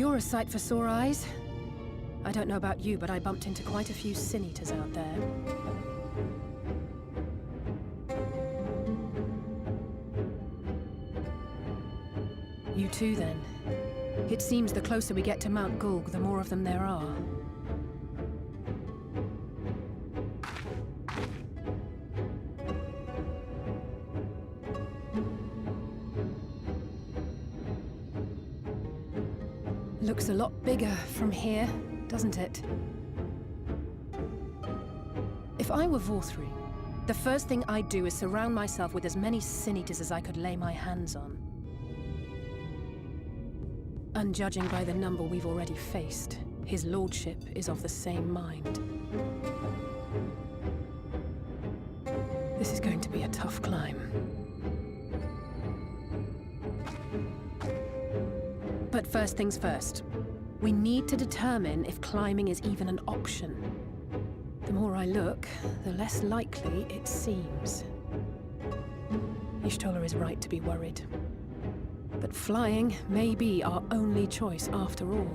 You're a sight for sore eyes. I don't know about you, but I bumped into quite a few sin eaters out there. You too, then. It seems the closer we get to Mount Gulg, the more of them there are. Looks a lot bigger from here, doesn't it? If I were Vorthri, the first thing I'd do is surround myself with as many sin eaters as I could lay my hands on. And judging by the number we've already faced, his lordship is of the same mind. This is going to be a tough climb. But first things first, we need to determine if climbing is even an option. The more I look, the less likely it seems. Y'shtola is right to be worried. But flying may be our only choice after all.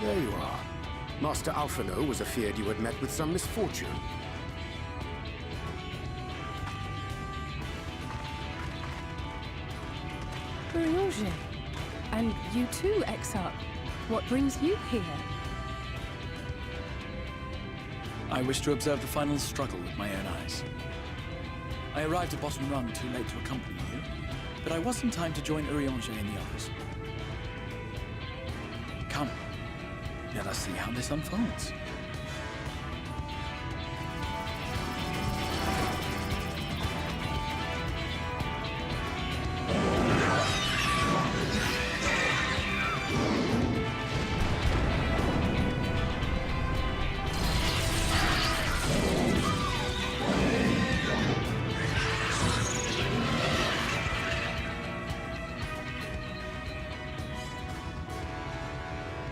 There you are. Master Alphino was afeard you had met with some misfortune. Urianger. And you too, Exarch. What brings you here? I wish to observe the final struggle with my own eyes. I arrived at Bottom Rung too late to accompany you, but I was in time to join Urianger and the others. Come, let us see how this unfolds.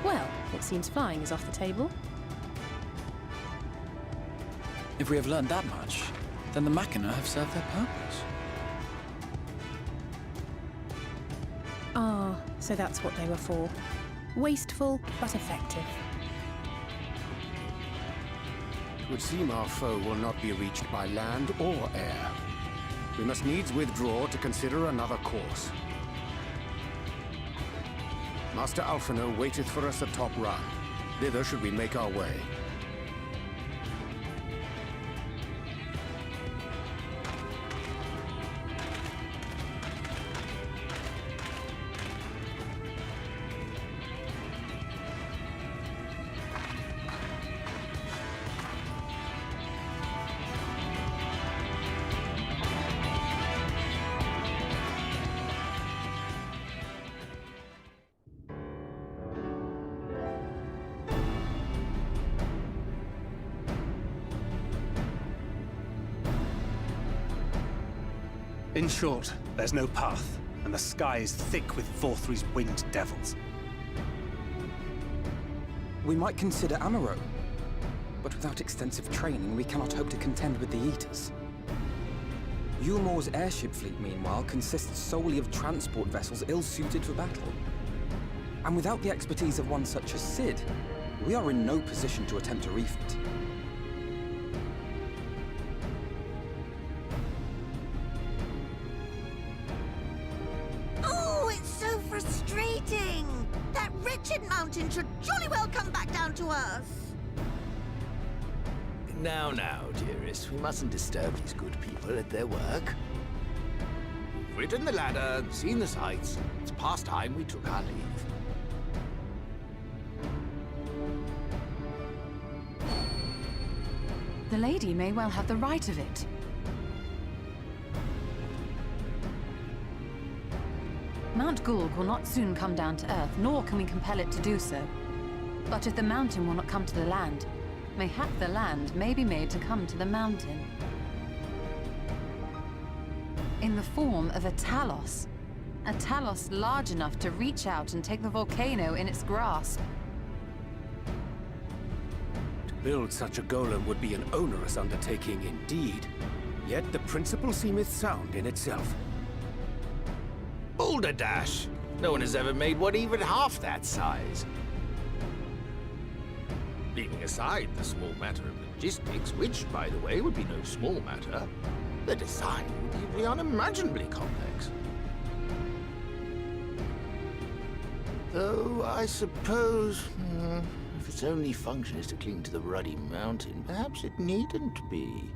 Well, it seems flying is off the table. If we have learned that much, then the Machina have served their purpose. Ah, so that's what they were for. Wasteful, but effective. It would seem our foe will not be reached by land or air. We must needs withdraw to consider another course. Master Alphino waiteth for us atop Run. Thither should we make our way. In short, there's no path, and the sky is thick with Vorthri's winged devils. We might consider Amaro, but without extensive training, we cannot hope to contend with the Eaters. Yulmor's airship fleet, meanwhile, consists solely of transport vessels ill-suited for battle. And without the expertise of one such as Cid, we are in no position to attempt a refit. That wretched mountain should jolly well come back down to us. Now, dearest, we mustn't disturb these good people at their work. We've ridden the ladder and seen the sights. It's past time we took our leave. The lady may well have the right of it. Mount Gulg will not soon come down to Earth, nor can we compel it to do so. But if the mountain will not come to the land, mayhap the land may be made to come to the mountain. In the form of a Talos. A Talos large enough to reach out and take the volcano in its grasp. To build such a golem would be an onerous undertaking indeed. Yet the principle seemeth sound in itself. Boulder Dash! No one has ever made one even half that size. Leaving aside the small matter of logistics, which, by the way, would be no small matter, the design would be unimaginably complex. Though, I suppose, if its only function is to cling to the ruddy mountain, perhaps it needn't be.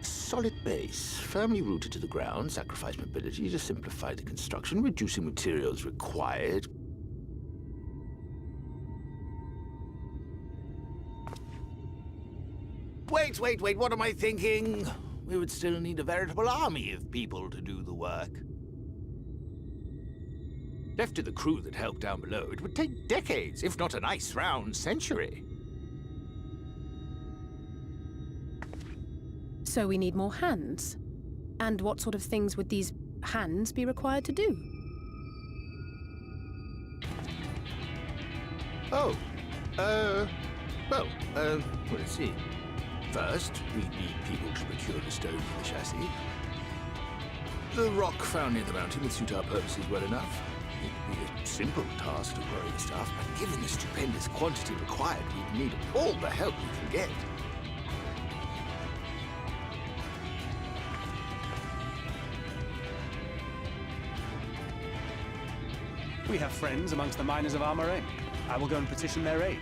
Solid base, firmly rooted to the ground, sacrifice mobility to simplify the construction, reducing materials required. Wait, what am I thinking? We would still need a veritable army of people to do the work. Left to the crew that helped down below, it would take decades, if not a nice round century. So we need more hands. And what sort of things would these hands be required to do? Let's see. First, we need people to procure the stone for the chassis. The rock found near the mountain would suit our purposes well enough. It would be a simple task to quarry the stuff, but given the stupendous quantity required, we'd need all the help we can get. We have friends amongst the miners of Armorain. I will go and petition their aid.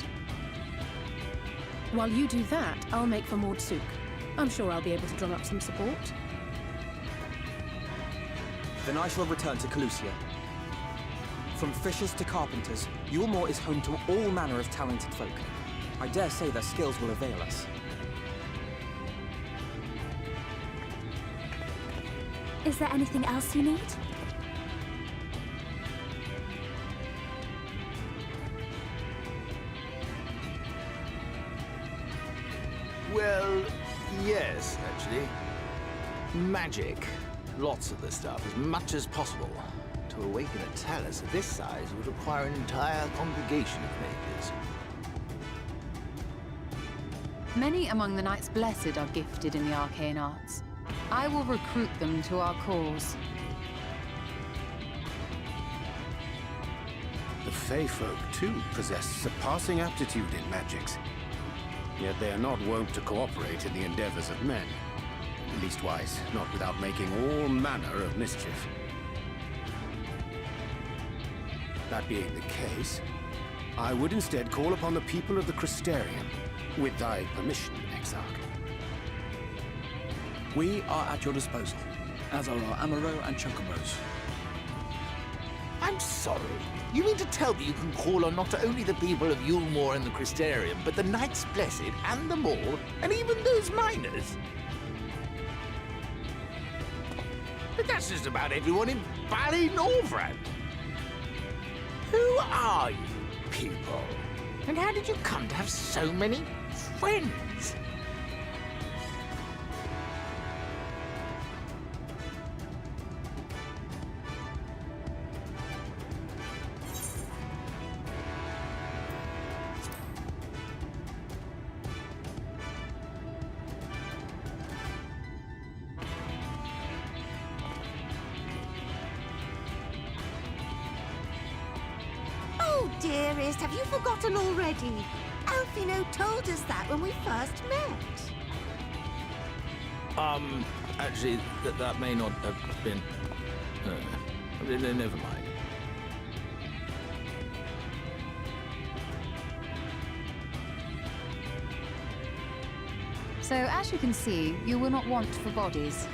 While you do that, I'll make for Mordsuk. I'm sure I'll be able to drum up some support. Then I shall return to Calusia. From fishers to carpenters, Yulmore is home to all manner of talented folk. I dare say their skills will avail us. Is there anything else you need? Well, yes, actually. Magic. Lots of the stuff, as much as possible. To awaken a Talos of this size would require an entire congregation of mages. Many among the Knights Blessed are gifted in the arcane arts. I will recruit them to our cause. The Fey folk, too, possess surpassing aptitude in magics. Yet they are not wont to cooperate in the endeavors of men. Leastwise, not without making all manner of mischief. That being the case, I would instead call upon the people of the Crystarium, with thy permission, Exarch. We are at your disposal, as are our Amaro and Chocobos. I'm sorry. You mean to tell me you can call on not only the people of Yulmore and the Crystarium, but the Knights Blessed and the Maul, and even those miners? But that's just about everyone in Ballynorvrand. Who are you people? And how did you come to have so many friends? Oh, dearest, have you forgotten already? Alfino told us that when we first met. Actually, that may not have been... never mind. So, as you can see, you will not want for bodies.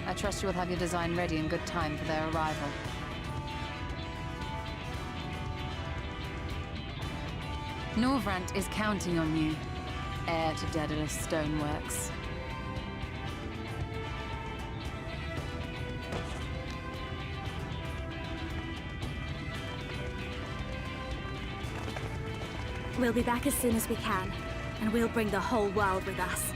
I trust you will have your design ready in good time for their arrival. Norvrant is counting on you, heir to Daedalus Stoneworks. We'll be back as soon as we can, and we'll bring the whole world with us.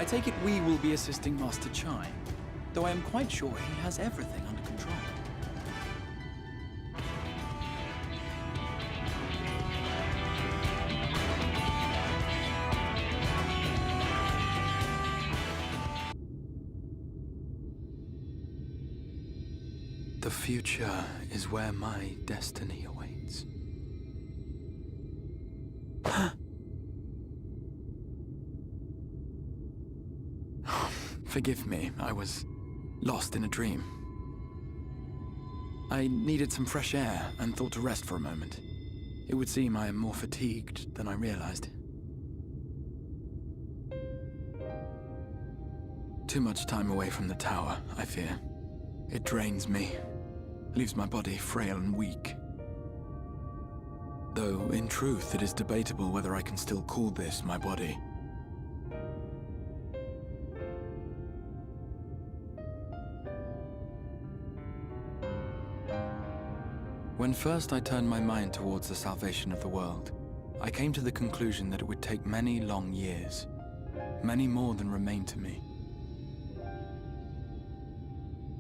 I take it we will be assisting Master Chai, though I am quite sure he has everything under control. The future is where my destiny awaits. Forgive me, I was lost in a dream. I needed some fresh air and thought to rest for a moment. It would seem I am more fatigued than I realized. Too much time away from the tower, I fear. It drains me, leaves my body frail and weak. Though, in truth, it is debatable whether I can still call this my body. When first I turned my mind towards the salvation of the world, I came to the conclusion that it would take many long years, many more than remain to me.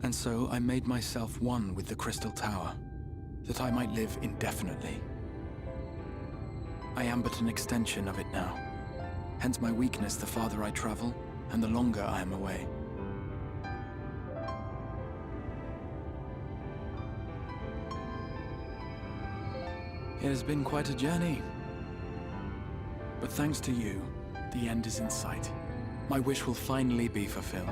And so I made myself one with the Crystal Tower, that I might live indefinitely. I am but an extension of it now, hence my weakness the farther I travel, and the longer I am away. It has been quite a journey. But thanks to you, the end is in sight. My wish will finally be fulfilled.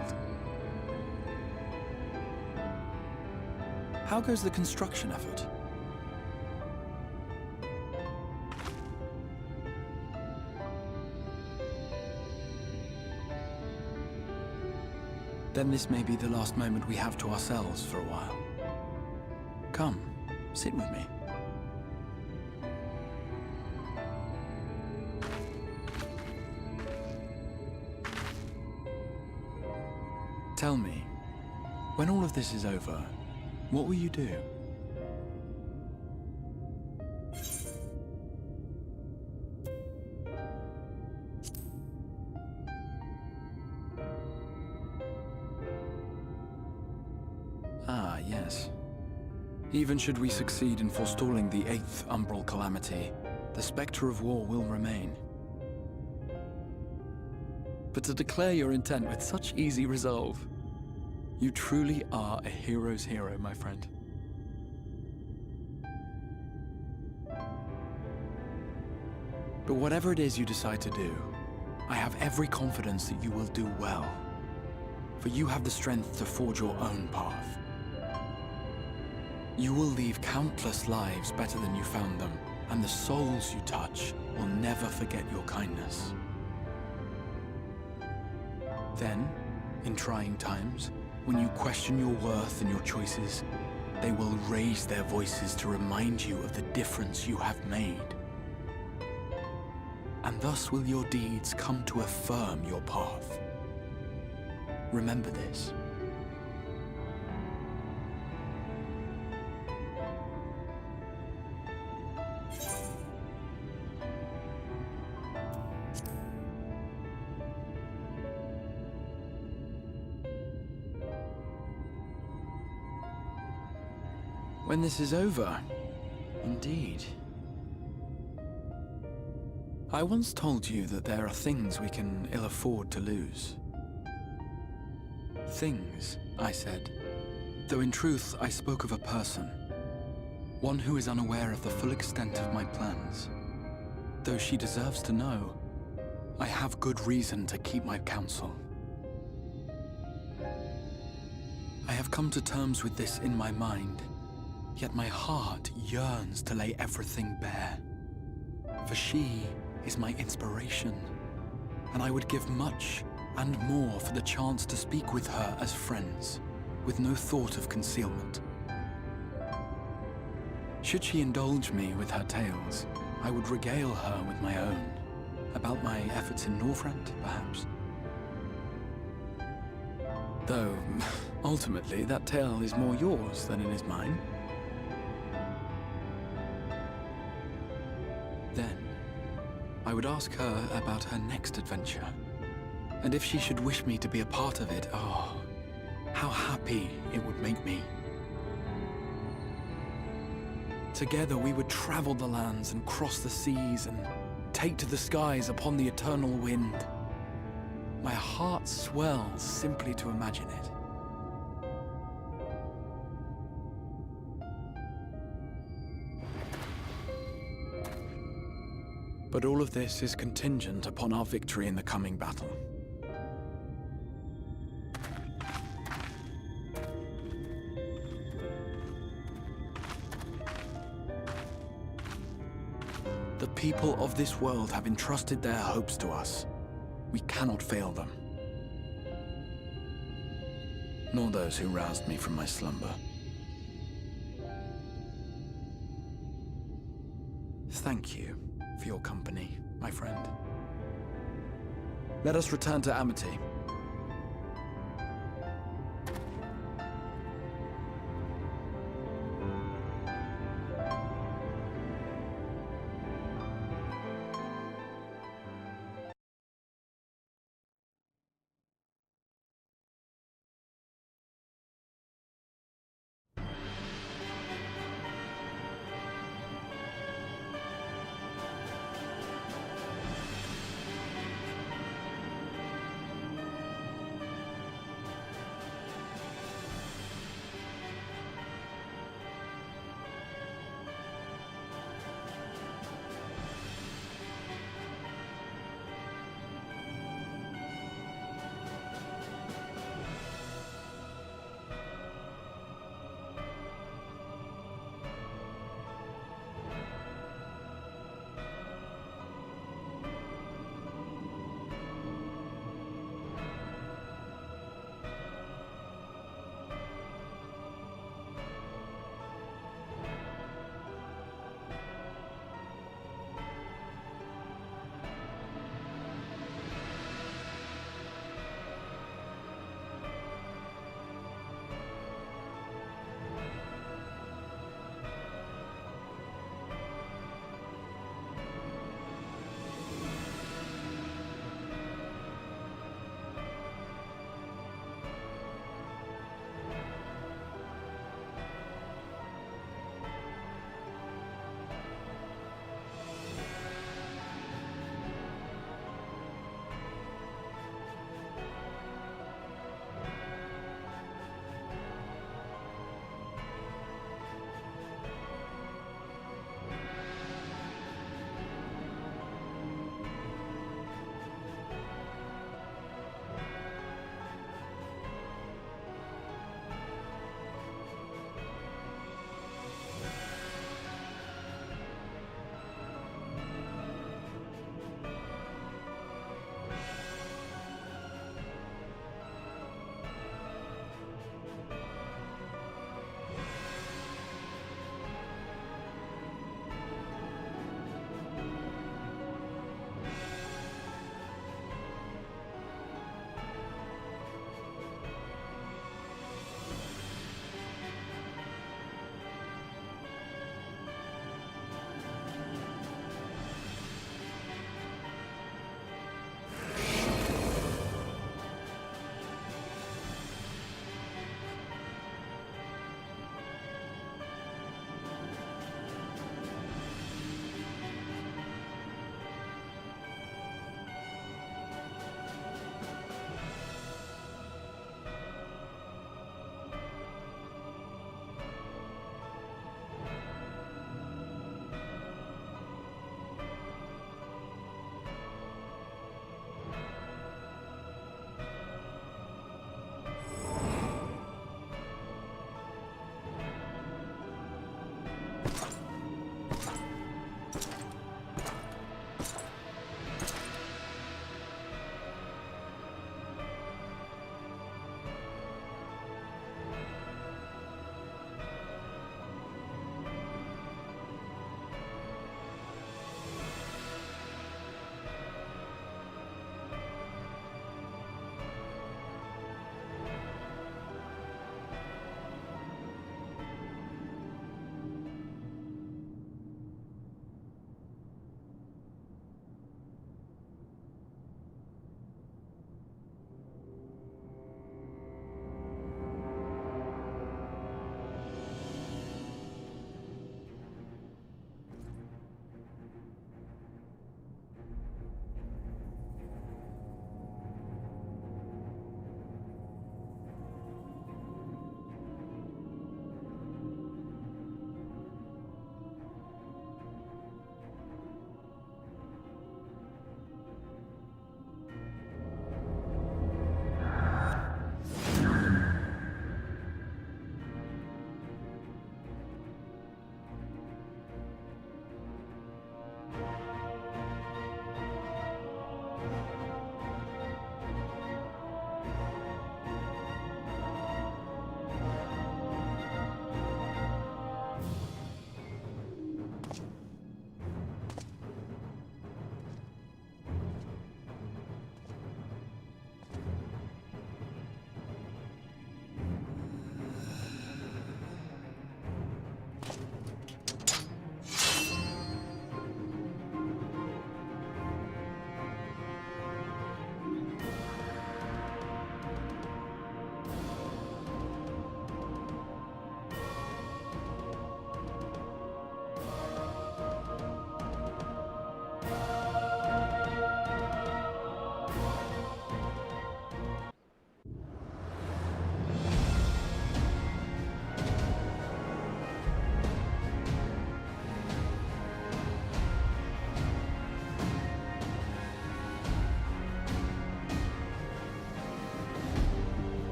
How goes the construction effort? Then this may be the last moment we have to ourselves for a while. Come, sit with me. Tell me, when all of this is over, what will you do? Ah, yes. Even should we succeed in forestalling the 8th Umbral Calamity, the specter of war will remain. But to declare your intent with such easy resolve, you truly are a hero's hero, my friend. But whatever it is you decide to do, I have every confidence that you will do well. For you have the strength to forge your own path. You will leave countless lives better than you found them, and the souls you touch will never forget your kindness. Then, in trying times, when you question your worth and your choices, they will raise their voices to remind you of the difference you have made. And thus will your deeds come to affirm your path. Remember this. When this is over, indeed. I once told you that there are things we can ill afford to lose. Things, I said, though in truth I spoke of a person. One who is unaware of the full extent of my plans. Though she deserves to know, I have good reason to keep my counsel. I have come to terms with this in my mind. Yet my heart yearns to lay everything bare. For she is my inspiration, and I would give much and more for the chance to speak with her as friends, with no thought of concealment. Should she indulge me with her tales, I would regale her with my own, about my efforts in Northrend, perhaps. Though, ultimately, that tale is more yours than it is mine. Then, I would ask her about her next adventure, And if she should wish me to be a part of it, oh, how happy it would make me. Together we would travel the lands and cross the seas and take to the skies upon the eternal wind. My heart swells simply to imagine it. But all of this is contingent upon our victory in the coming battle. The people of this world have entrusted their hopes to us. We cannot fail them. Nor those who roused me from my slumber. Thank you for your company, my friend. Let us return to Amity.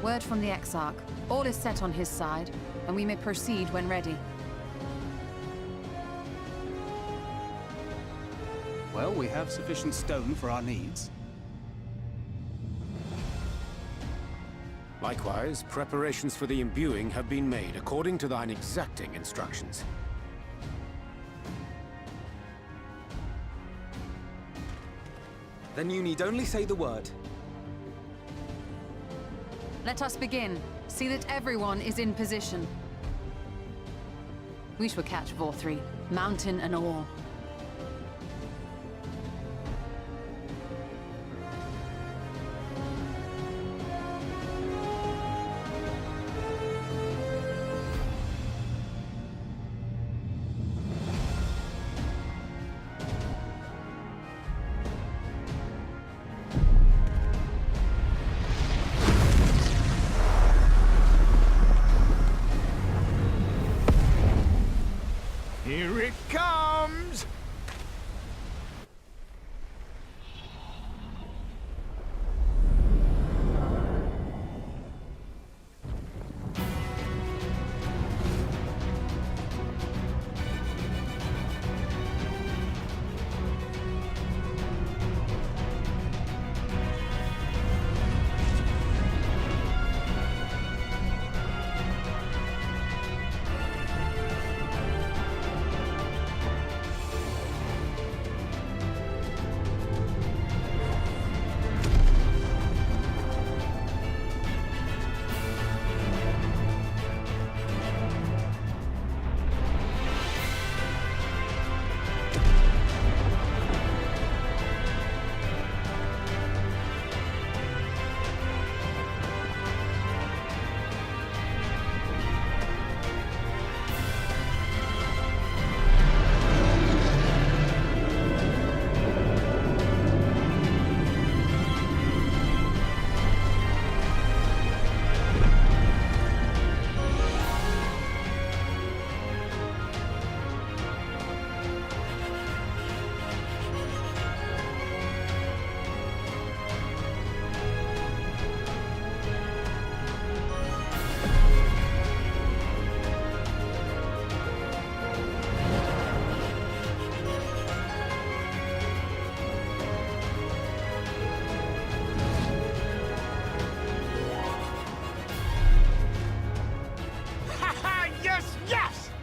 Word from the Exarch. All is set on his side, and we may proceed when ready. Well, we have sufficient stone for our needs. Likewise, preparations for the imbuing have been made according to thine exacting instructions. Then you need only say the word. Let us begin. See that everyone is in position. We shall catch Vorthri, mountain and all. Here it comes!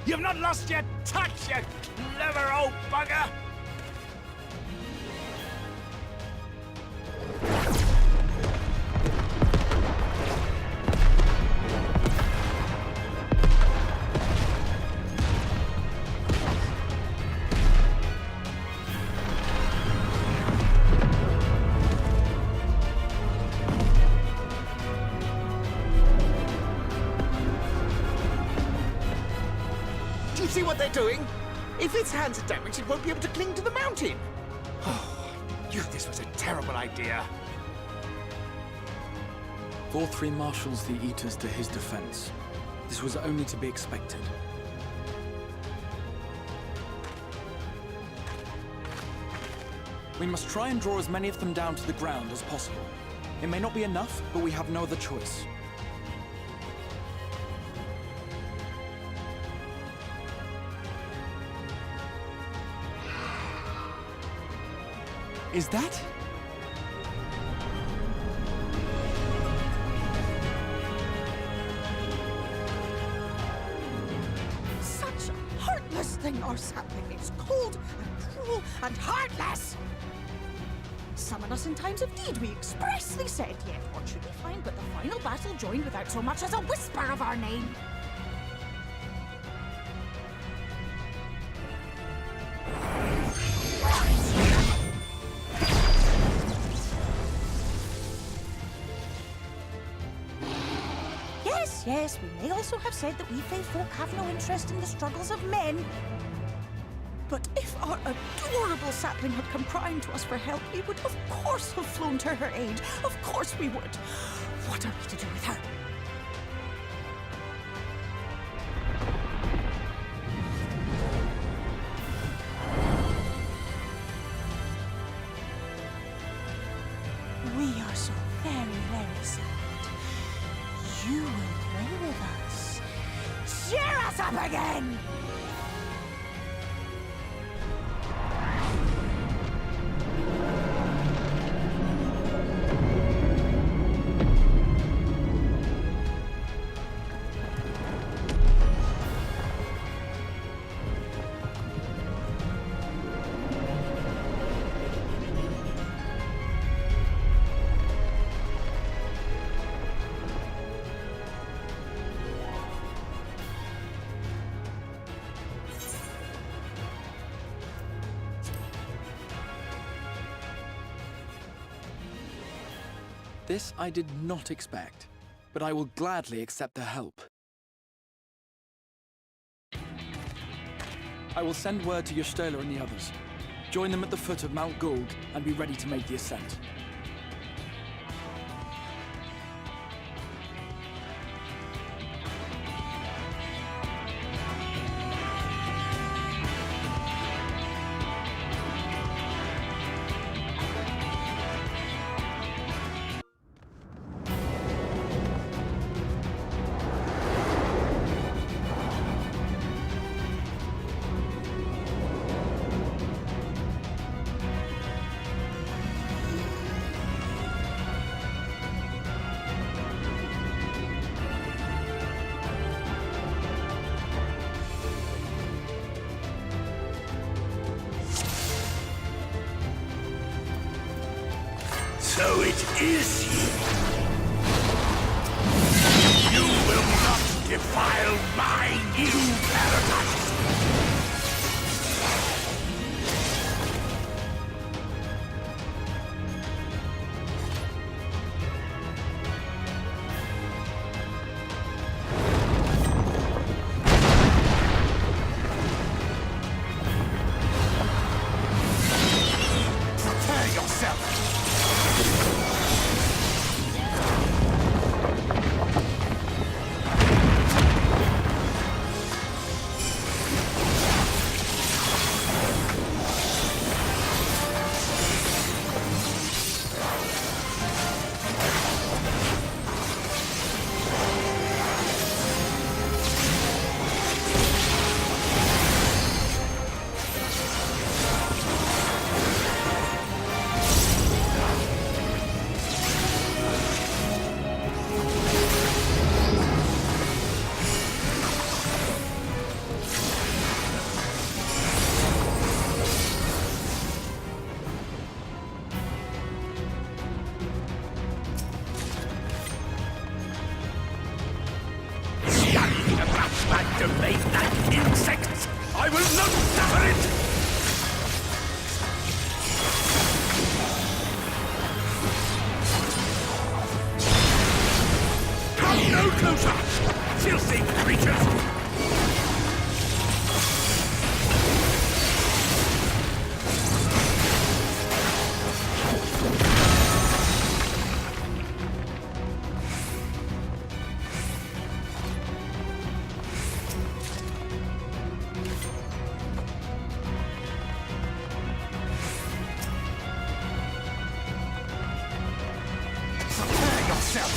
You've not lost your touch, you clever old bugger! Do you see what they're doing? If its hands are damaged, it won't be able to cling to the mountain. Oh, I knew this was a terrible idea. Vorthri marshals the Eaters to his defense. This was only to be expected. We must try and draw as many of them down to the ground as possible. It may not be enough, but we have no other choice. Is that? Such a heartless thing, our sapling. It's cold and cruel and heartless. Summon us in times of need, we expressly said. Yet what should we find but the final battle joined without so much as a whisper of our name? Yes, we may also have said that we Fae folk have no interest in the struggles of men. But if our adorable sapling had come crying to us for help, we would of course have flown to her aid. Of course we would. What are we to do with her? We are so very, very sad. You will play with us. Cheer us up again! This I did not expect, but I will gladly accept their help. I will send word to Y'shtola and the others. Join them at the foot of Mount Gulg and be ready to make the ascent. So it is you. You will not defile my new paradise. Prepare yourself. Like debate like insects! I will not suffer it! Come no closer! Filthy creatures! Prepare yourself!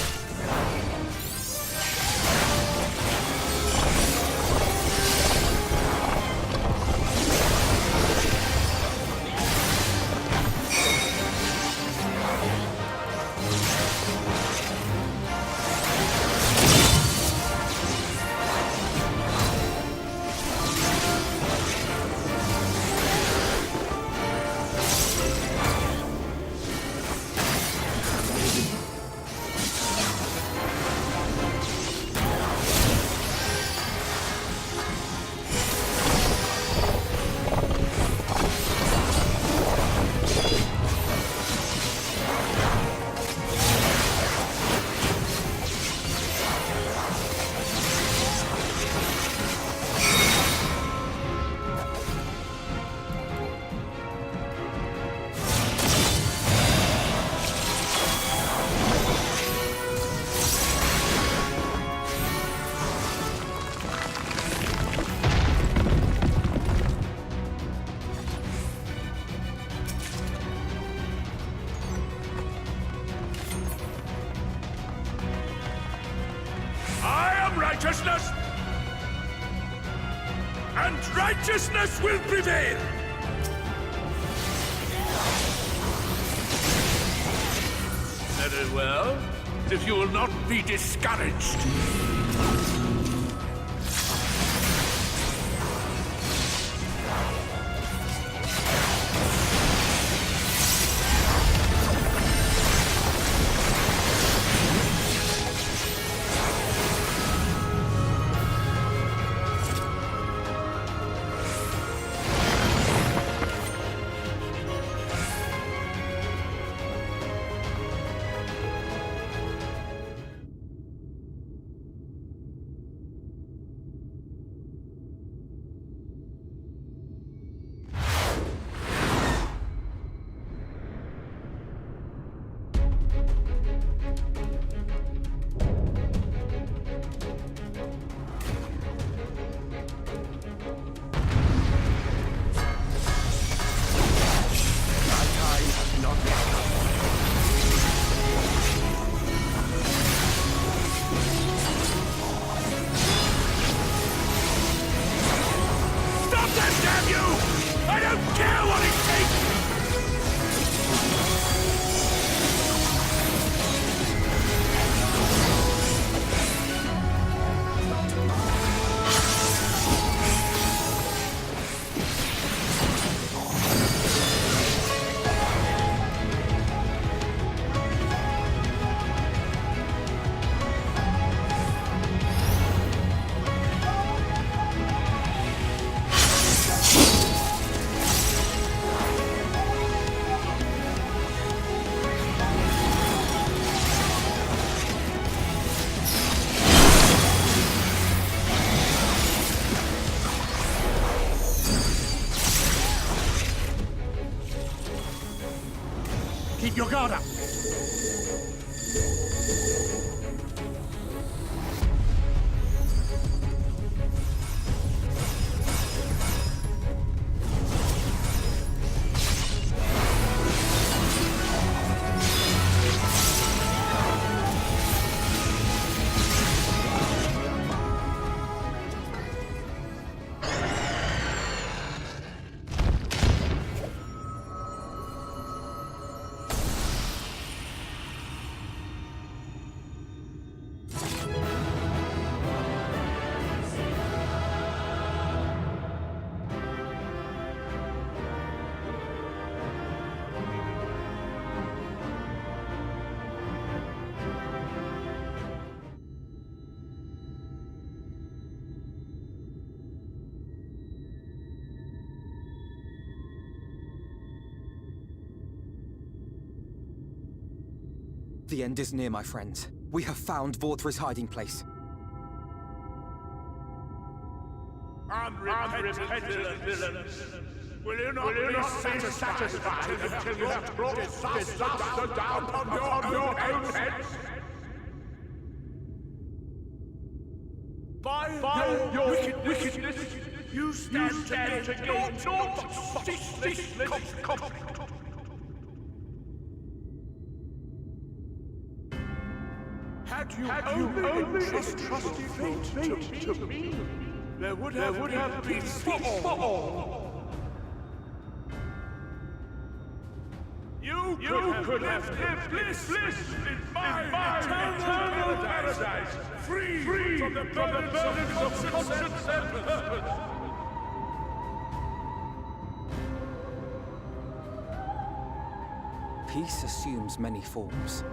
Righteousness will prevail! Very well. If you will not be discouraged. Keep your guard up! The end is near, my friends. We have found Vorthri's hiding place. Unrepentant villains! Will you not be satisfied until you have brought disaster down upon your own heads? By your wickedness, you stand to gain naught ceaseless conflict. Had you only entrusted fate to me, there would have been peace for all. You could have lived bliss in my eternal paradise, free from the burdens of conscience and purpose. Peace assumes many forms.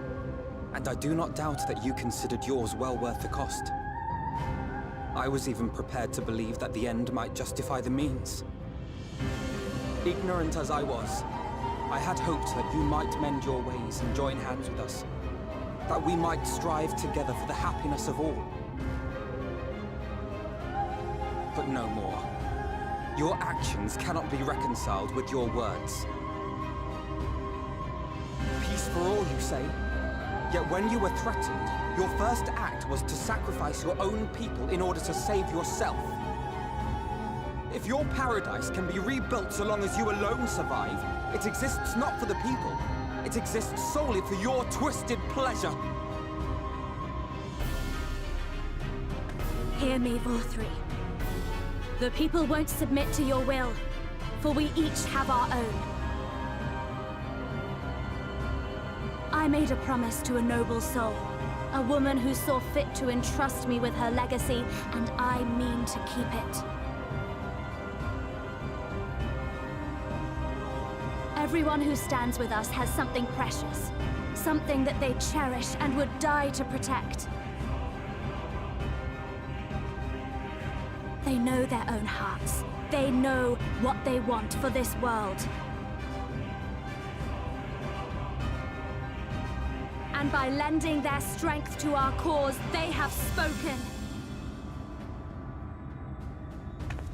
And I do not doubt that you considered yours well worth the cost. I was even prepared to believe that the end might justify the means. Ignorant as I was, I had hoped that you might mend your ways and join hands with us. That we might strive together for the happiness of all. But no more. Your actions cannot be reconciled with your words. Peace for all, you say? Yet when you were threatened, your first act was to sacrifice your own people in order to save yourself. If your paradise can be rebuilt so long as you alone survive, it exists not for the people. It exists solely for your twisted pleasure. Hear me, Vorthri. The people won't submit to your will, for we each have our own. I made a promise to a noble soul, a woman who saw fit to entrust me with her legacy, and I mean to keep it. Everyone who stands with us has something precious, something that they cherish and would die to protect. They know their own hearts. They know what they want for this world. And by lending their strength to our cause, they have spoken.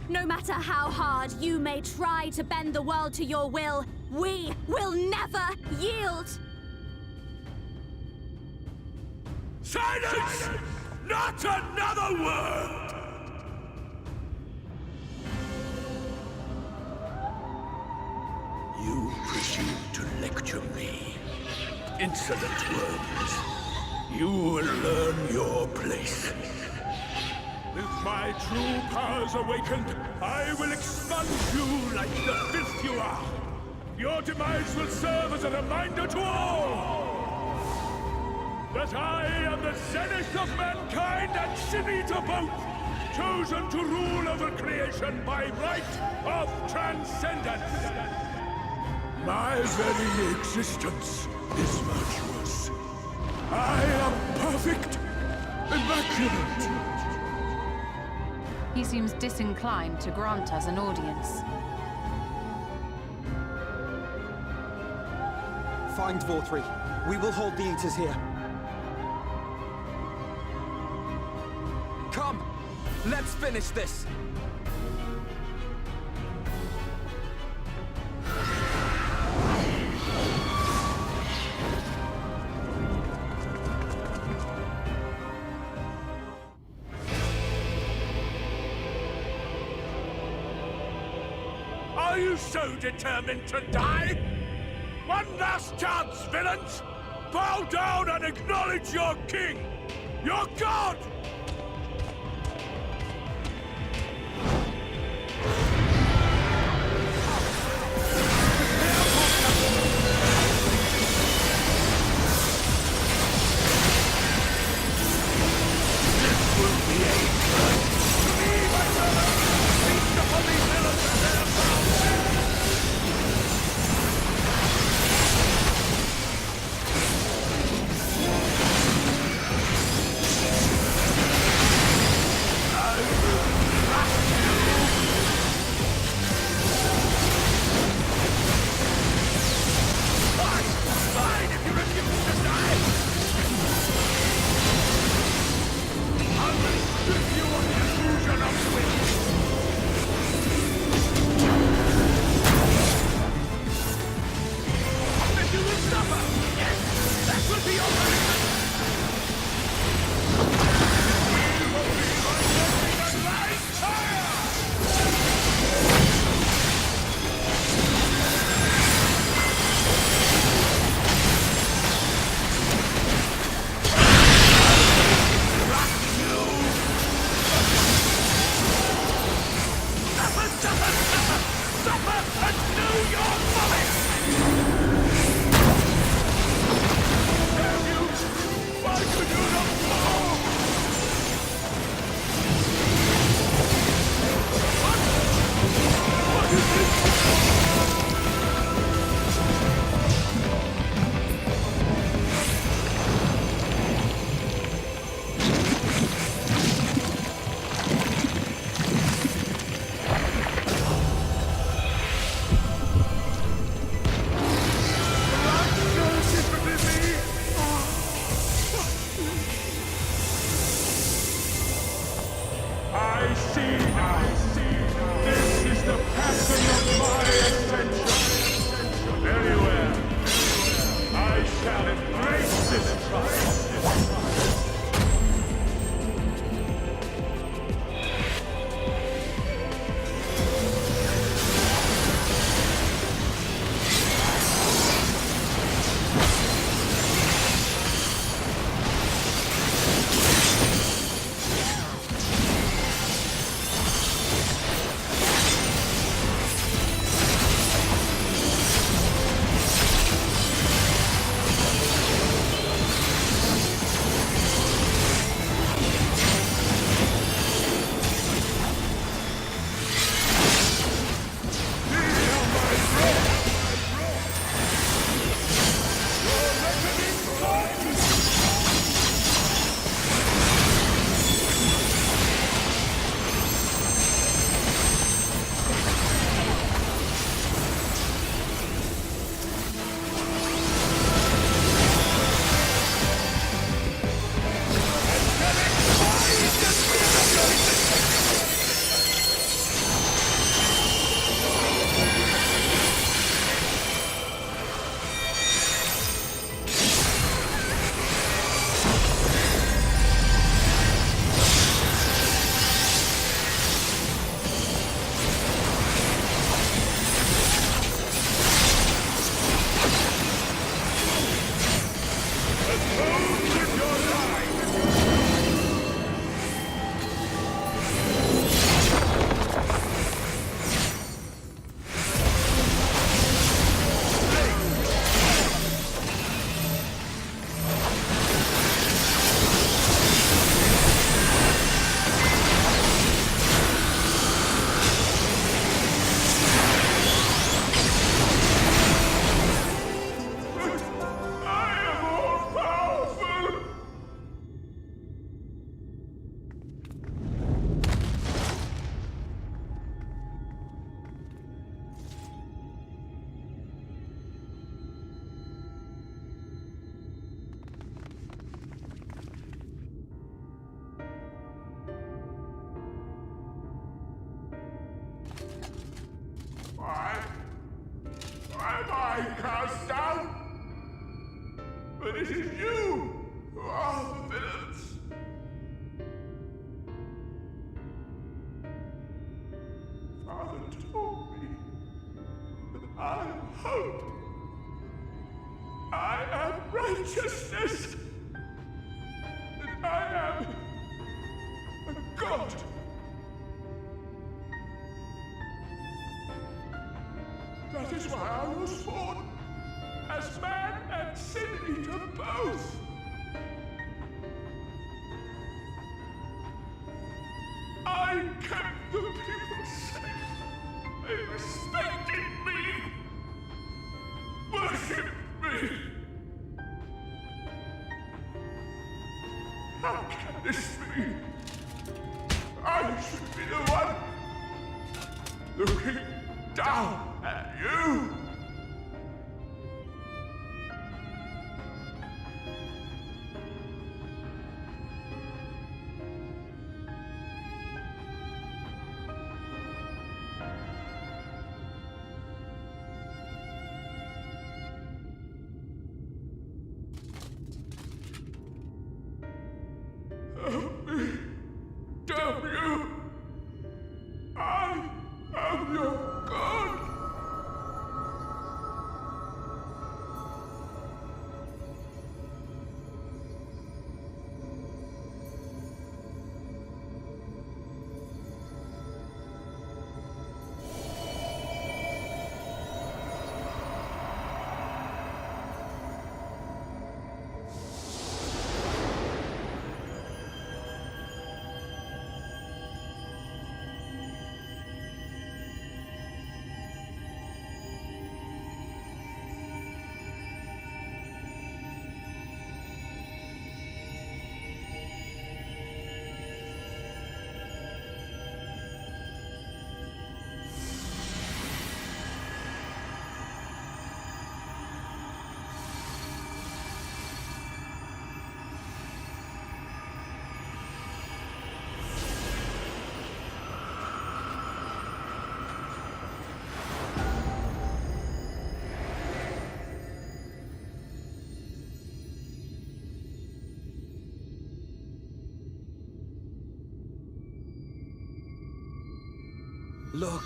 No matter how hard you may try to bend the world to your will, we will never yield! Silence! Not another word! You presume to lecture me. Insolent worms. You will learn your place. With my true powers awakened, I will expunge you like the filth you are. Your demise will serve as a reminder to all that I am the zenith of mankind and Shinita both, chosen to rule over creation by right of transcendence. My very existence is virtuous. I am perfect, immaculate. He seems disinclined to grant us an audience. Find Vorthree. We will hold the Eaters here. Come! Let's finish this! Are you so determined to die? One last chance, villains! Bow down and acknowledge your king! Your god! This will be a curse to me, my brother! Feast upon these villains and their I see now. This is the passion of my Why am I cast down? But it is you who are the villains. Father told me that I am hope. I am righteousness. That I am a god. That is why I was born, as man and sin eater both. I kept the people safe. They respected me, worshipped me. How can this be? I should be the one looking down at you. Help me, damn you! I am your god! Look!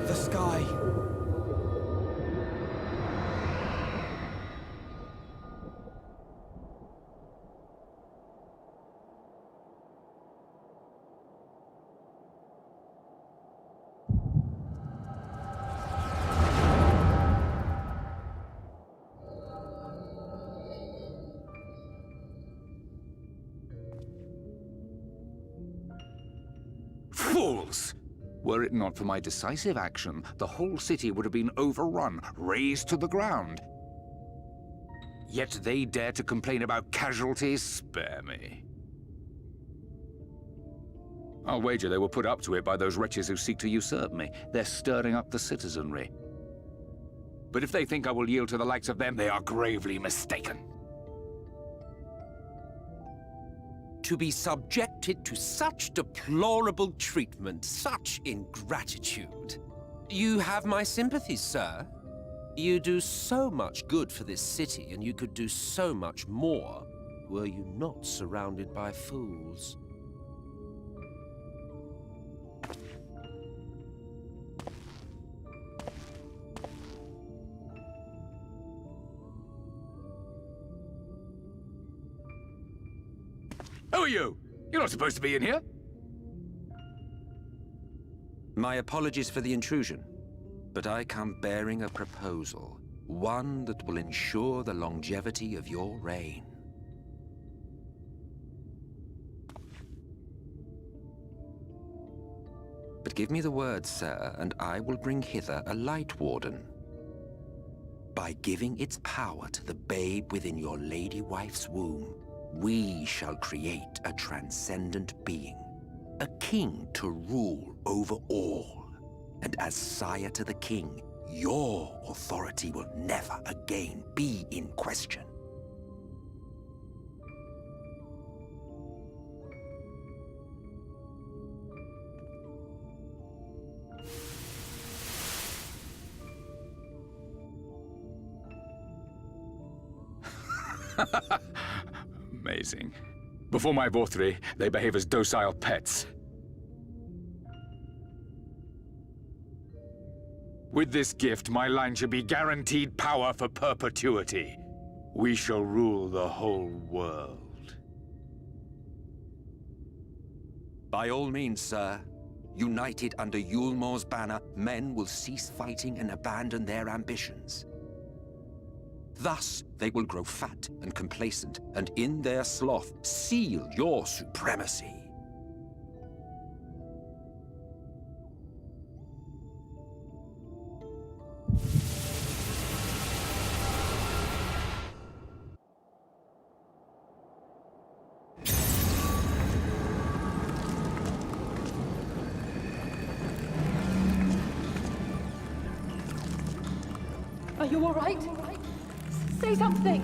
The sky! Fools! Were it not for my decisive action, the whole city would have been overrun, razed to the ground. Yet they dare to complain about casualties? Spare me. I'll wager they were put up to it by those wretches who seek to usurp me. They're stirring up the citizenry. But if they think I will yield to the likes of them, they are gravely mistaken. To be subjected to such deplorable treatment, such ingratitude. You have my sympathies, sir. You do so much good for this city, and you could do so much more were you not surrounded by fools. Who are you? You're not supposed to be in here. My apologies for the intrusion, but I come bearing a proposal, one that will ensure the longevity of your reign. But give me the word, sir, and I will bring hither a Light Warden. By giving its power to the babe within your lady wife's womb, we shall create a transcendent being, a king to rule over all. And as sire to the king, your authority will never again be in question. Amazing. Before my Vorthri, they behave as docile pets. With this gift, my line should be guaranteed power for perpetuity. We shall rule the whole world. By all means, sir. United under Yulmor's banner, men will cease fighting and abandon their ambitions. Thus, they will grow fat and complacent, and in their sloth, seal your supremacy. Are you all right? Say something!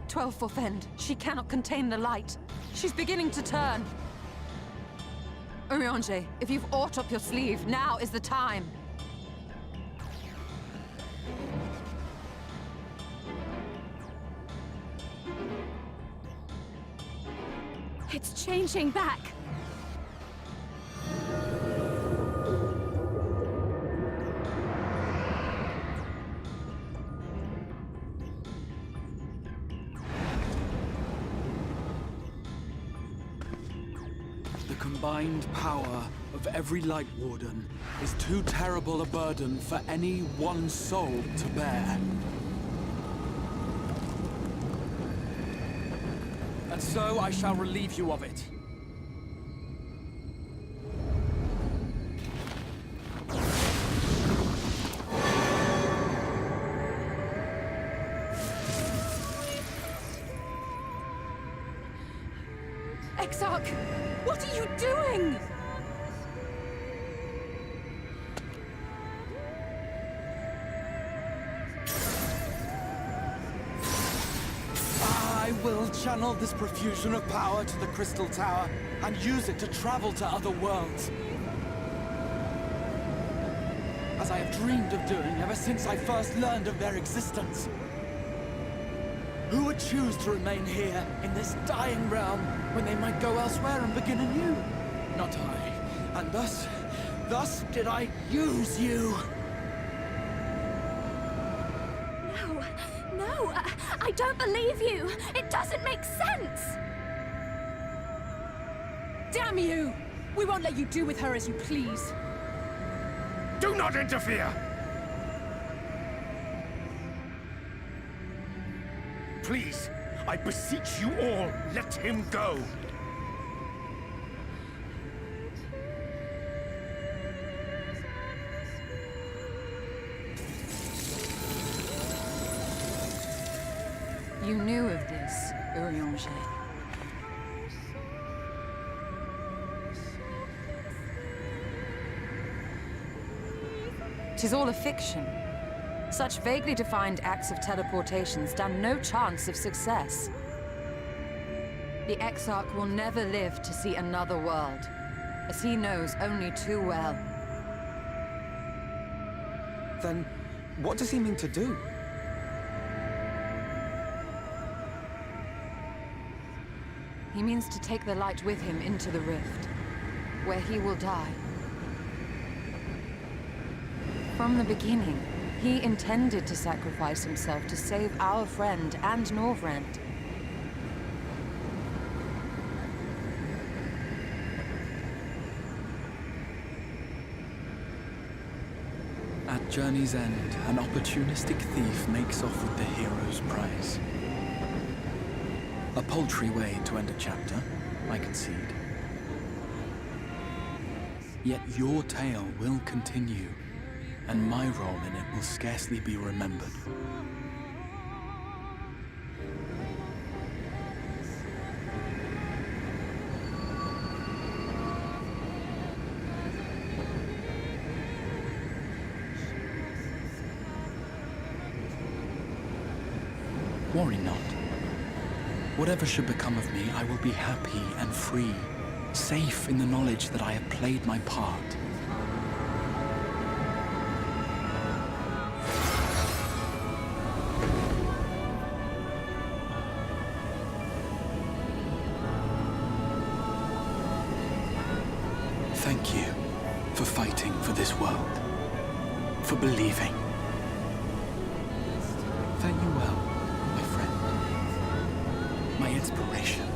"12 Forfend. She cannot contain the light. She's beginning to turn. Urianger, if you've aught up your sleeve, now is the time. It's changing back. The combined power of every Light Warden is too terrible a burden for any one soul to bear. And so I shall relieve you of it. Exarch! What are you doing? I will channel this profusion of power to the Crystal Tower and use it to travel to other worlds. As I have dreamed of doing ever since I first learned of their existence. Who would choose to remain here, in this dying realm, when they might go elsewhere and begin anew? Not I. And thus did I use you. No, I don't believe you. It doesn't make sense. Damn you! We won't let you do with her as you please. Do not interfere! Please, I beseech you all, let him go! You knew of this, Urianger. 'Tis all a fiction. Such vaguely defined acts of teleportation stand no chance of success. The Exarch will never live to see another world, as he knows only too well. Then, what does he mean to do? He means to take the light with him into the rift, where he will die. From the beginning, he intended to sacrifice himself to save our friend and Norvrend. At Journey's End, an opportunistic thief makes off with the hero's prize. A paltry way to end a chapter, I concede. Yet your tale will continue, and my role in it will scarcely be remembered. Worry not. Whatever should become of me, I will be happy and free, safe in the knowledge that I have played my part. Thank you for fighting for this world, for believing. Thank you well, my friend, my inspiration.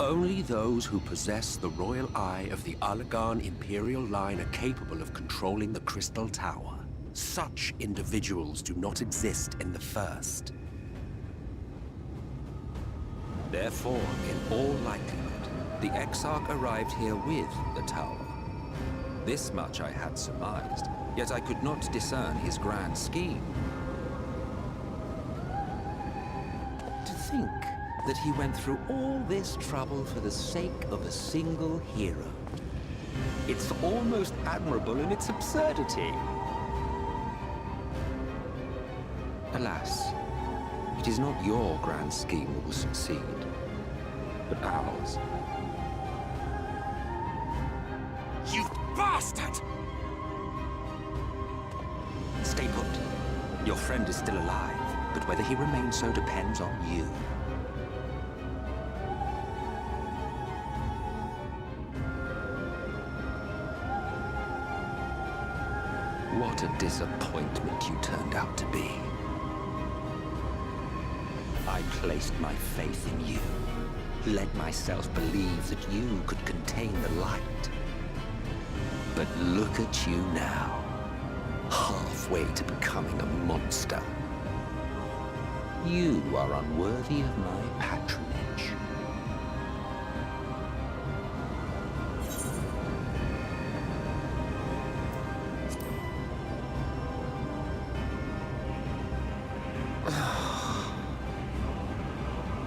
Only those who possess the royal eye of the Allagan Imperial line are capable of controlling the Crystal Tower. Such individuals do not exist in the First. Therefore, in all likelihood, the Exarch arrived here with the tower. This much I had surmised, yet I could not discern his grand scheme. To think that he went through all this trouble for the sake of a single hero. It's almost admirable in its absurdity. Alas, it is not your grand scheme that will succeed, but ours. You bastard! Stay put. Your friend is still alive, but whether he remains so depends on you. What a disappointment you turned out to be. I placed my faith in you, led myself believe that you could contain the light. But look at you now, halfway to becoming a monster. You are unworthy of my patronage.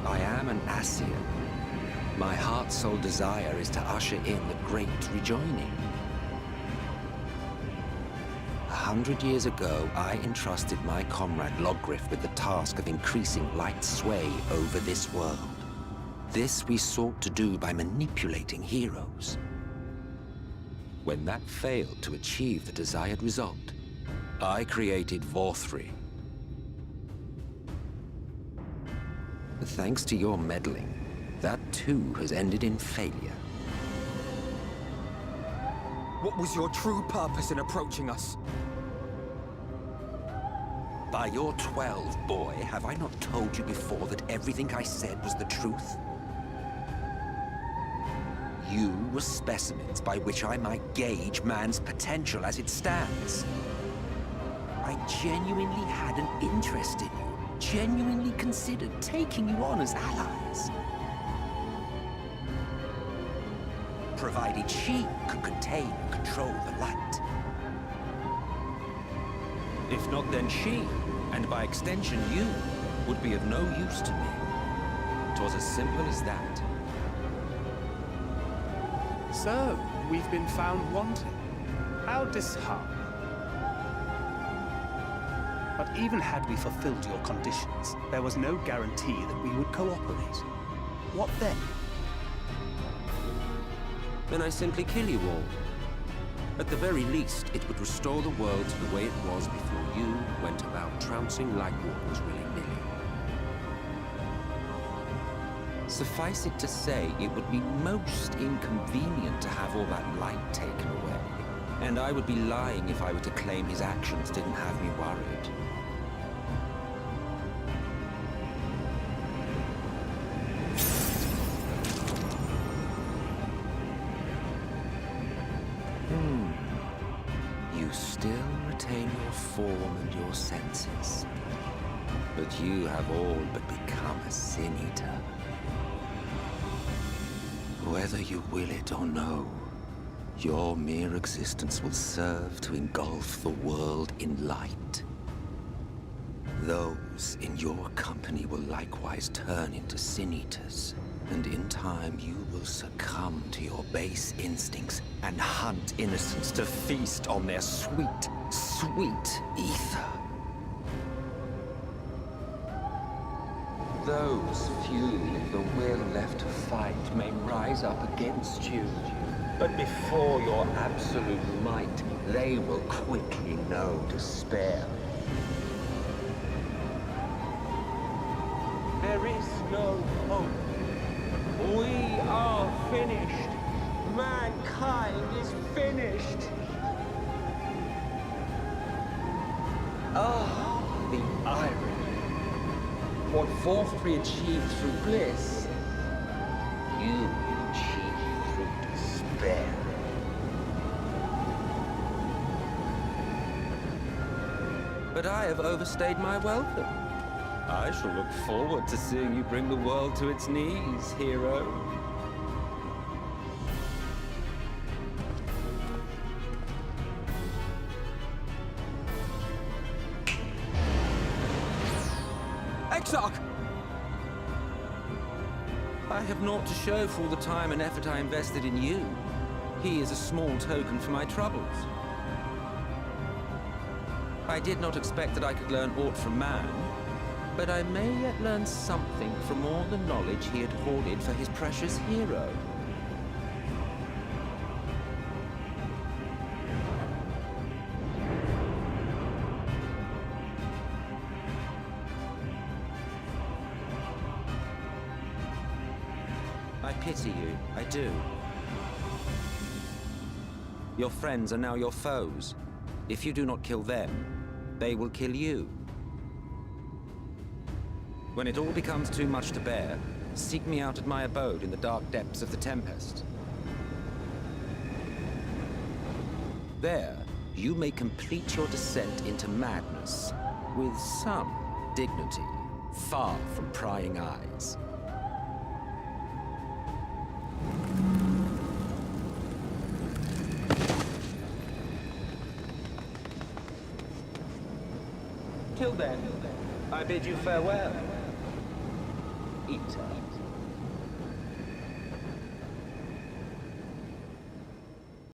I am an Ascian. My heart's sole desire is to usher in the great rejoining. 100 years ago, I entrusted my comrade Logriff with the task of increasing light's sway over this world. This we sought to do by manipulating heroes. When that failed to achieve the desired result, I created Vorthri. But thanks to your meddling, that too has ended in failure. What was your true purpose in approaching us? By your 12, boy, have I not told you before that everything I said was the truth? You were specimens by which I might gauge man's potential as it stands. I genuinely had an interest in you, genuinely considered taking you on as allies. Provided she could contain and control the light. If not, then she, and by extension you, would be of no use to me. 'Twas as simple as that. So, we've been found wanting. How disheartening. But even had we fulfilled your conditions, there was no guarantee that we would cooperate. What then? Then I simply kill you all. At the very least, it would restore the world to the way it was before you went about trouncing Light Wardens willy-nilly. Suffice it to say, it would be most inconvenient to have all that light taken away. And I would be lying if I were to claim his actions didn't have me worried. You still retain your form and your senses. But you have all but become a Sin Eater. Whether you will it or no, your mere existence will serve to engulf the world in light. Those in your company will likewise turn into sin-eaters. And in time, you will succumb to your base instincts and hunt innocents to feast on their sweet, sweet ether. Those few with the will left to fight may rise up against you. But before your absolute might, they will quickly know despair. There is no hope. We are finished. Mankind is finished. Ah, the irony. What Vorfrey achieved through bliss, You achieve through despair. But I have overstayed my welcome. I shall look forward to seeing you bring the world to its knees, hero. Exarch! I have naught to show for all the time and effort I invested in you. He is a small token for my troubles. I did not expect that I could learn aught from man, but I may yet learn something from all the knowledge he had hoarded for his precious hero. I pity you, I do. Your friends are now your foes. If you do not kill them, they will kill you. When it all becomes too much to bear, seek me out at my abode in the dark depths of the Tempest. There, you may complete your descent into madness with some dignity, far from prying eyes. till then, I bid you farewell. Eater.